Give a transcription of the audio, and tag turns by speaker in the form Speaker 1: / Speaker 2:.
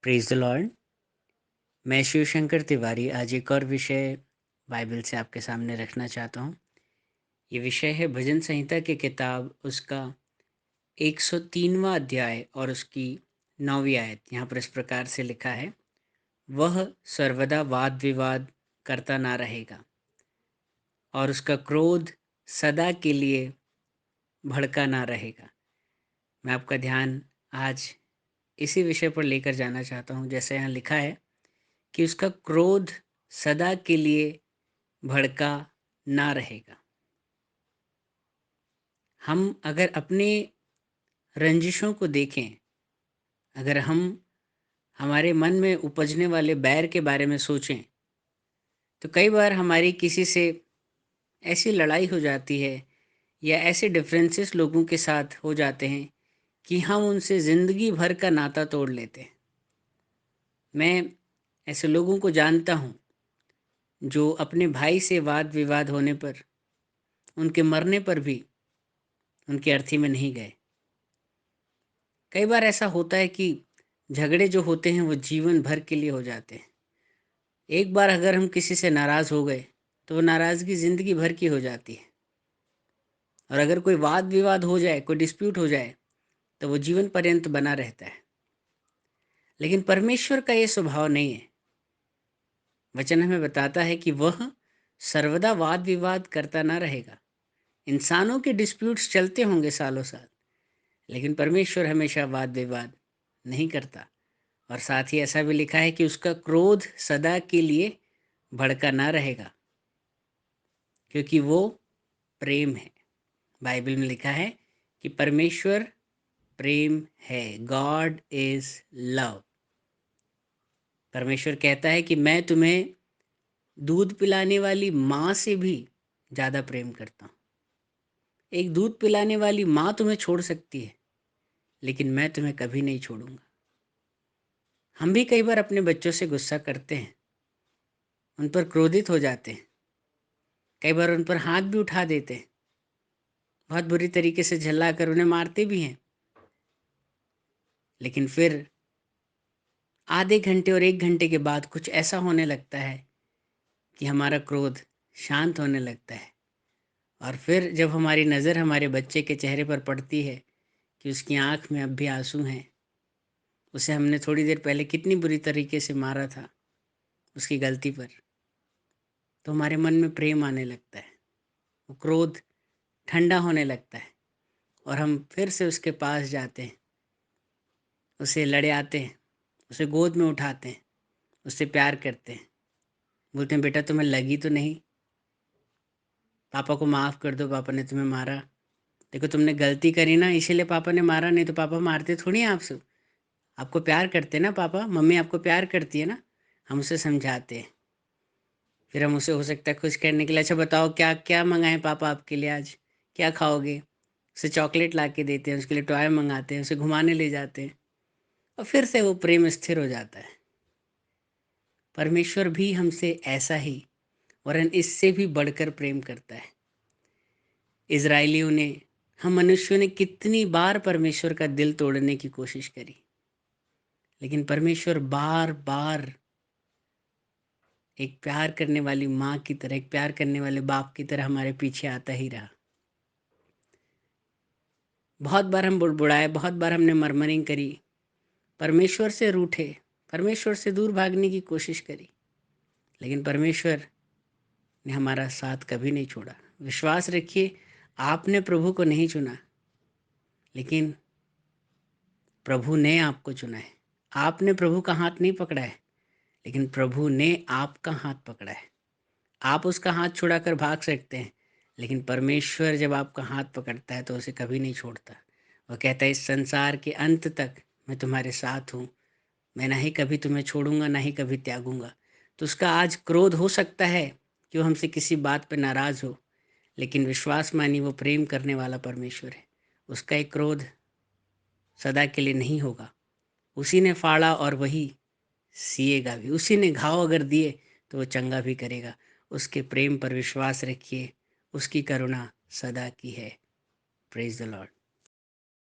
Speaker 1: Praise the Lord. मैं शिवशंकर तिवारी आज एक और विषय बाइबल से आपके सामने रखना चाहता हूँ। ये विषय है भजन संहिता की किताब, उसका 103वां अध्याय और उसकी 9वीं आयत। यहाँ पर इस प्रकार से लिखा है, वह सर्वदा वाद विवाद करता ना रहेगा और उसका क्रोध सदा के लिए भड़का ना रहेगा। मैं आपका ध्यान आज इसी विषय पर लेकर जाना चाहता हूँ। जैसे यहाँ लिखा है कि उसका क्रोध सदा के लिए भड़का ना रहेगा। हम अगर अपने रंजिशों को देखें, अगर हम हमारे मन में उपजने वाले बैर के बारे में सोचें, तो कई बार हमारी किसी से ऐसी लड़ाई हो जाती है या ऐसे डिफरेंसेस लोगों के साथ हो जाते हैं कि हम उनसे ज़िंदगी भर का नाता तोड़ लेते हैं। मैं ऐसे लोगों को जानता हूँ जो अपने भाई से वाद विवाद होने पर, उनके मरने पर भी उनकी अर्थी में नहीं गए। कई बार ऐसा होता है कि झगड़े जो होते हैं वो जीवन भर के लिए हो जाते हैं। एक बार अगर हम किसी से नाराज़ हो गए तो वो नाराज़गी ज़िंदगी भर की हो जाती है। और अगर कोई वाद विवाद हो जाए, कोई डिस्प्यूट हो जाए, तो वो जीवन पर्यंत बना रहता है। लेकिन परमेश्वर का ये स्वभाव नहीं है। वचन हमें बताता है कि वह सर्वदा वाद विवाद करता ना रहेगा। इंसानों के डिस्प्यूट्स चलते होंगे सालों साल, लेकिन परमेश्वर हमेशा वाद विवाद नहीं करता। और साथ ही ऐसा भी लिखा है कि उसका क्रोध सदा के लिए भड़का ना रहेगा, क्योंकि वो प्रेम है। बाइबल में लिखा है कि परमेश्वर प्रेम है। God is love. परमेश्वर कहता है कि मैं तुम्हें दूध पिलाने वाली माँ से भी ज़्यादा प्रेम करता हूँ। एक दूध पिलाने वाली माँ तुम्हें छोड़ सकती है, लेकिन मैं तुम्हें कभी नहीं छोड़ूंगा। हम भी कई बार अपने बच्चों से गुस्सा करते हैं, उन पर क्रोधित हो जाते हैं, कई बार उन पर हाथ भी उठा देते हैं, बहुत बुरी तरीके से झल्लाकर उन्हें मारते भी हैं। लेकिन फिर आधे घंटे और 1 घंटे के बाद कुछ ऐसा होने लगता है कि हमारा क्रोध शांत होने लगता है। और फिर जब हमारी नज़र हमारे बच्चे के चेहरे पर पड़ती है कि उसकी आंख में अब भी आंसू हैं, उसे हमने थोड़ी देर पहले कितनी बुरी तरीके से मारा था उसकी गलती पर, तो हमारे मन में प्रेम आने लगता है, वो क्रोध ठंडा होने लगता है और हम फिर से उसके पास जाते हैं, उसे लड़े आते हैं, उसे गोद में उठाते हैं, उससे प्यार करते हैं, बोलते हैं बेटा तुम्हें लगी तो नहीं, पापा को माफ़ कर दो, पापा ने तुम्हें मारा, देखो तुमने गलती करी ना, इसीलिए पापा ने मारा, नहीं तो पापा मारते थोड़ी हैं आपसे, आपको प्यार करते हैं ना पापा, मम्मी आपको प्यार करती है ना। हम उसे समझाते हैं। फिर हम उसे हो सकता है खुश करने के लिए, अच्छा बताओ क्या क्या मंगाएं पापा आपके लिए, आज क्या खाओगे, उसे चॉकलेट ला के देते हैं, उसके लिए टॉय मंगाते हैं, उसे घुमाने ले जाते हैं और फिर से वो प्रेम स्थिर हो जाता है। परमेश्वर भी हमसे ऐसा ही वरन इससे भी बढ़कर प्रेम करता है। इजराइलियों ने, हम मनुष्यों ने कितनी बार परमेश्वर का दिल तोड़ने की कोशिश करी, लेकिन परमेश्वर बार बार एक प्यार करने वाली माँ की तरह, एक प्यार करने वाले बाप की तरह हमारे पीछे आता ही रहा। बहुत बार हम बुड़बुड़ाए, बहुत बार हमने मरमरिंग करी, परमेश्वर से रूठे, परमेश्वर से दूर भागने की कोशिश करी, लेकिन परमेश्वर ने हमारा साथ कभी नहीं छोड़ा। विश्वास रखिए, आपने प्रभु को नहीं चुना, लेकिन प्रभु ने आपको चुना है। आपने प्रभु का हाथ नहीं पकड़ा है, लेकिन प्रभु ने आपका हाथ पकड़ा है। आप उसका हाथ छुड़ाकर भाग सकते हैं, लेकिन परमेश्वर जब आपका हाथ पकड़ता है तो उसे कभी नहीं छोड़ता। वह कहता है इस संसार के अंत तक मैं तुम्हारे साथ हूँ, मैं ना ही कभी तुम्हें छोड़ूंगा, ना ही कभी त्यागूंगा। तो उसका आज क्रोध हो सकता है कि वो हमसे किसी बात पर नाराज़ हो, लेकिन विश्वास मानिए वो प्रेम करने वाला परमेश्वर है। उसका एक क्रोध सदा के लिए नहीं होगा। उसी ने फाड़ा और वही सिएगा भी, उसी ने घाव अगर दिए तो वो चंगा भी करेगा। उसके प्रेम पर विश्वास रखिए, उसकी करुणा सदा की है। Praise the Lord.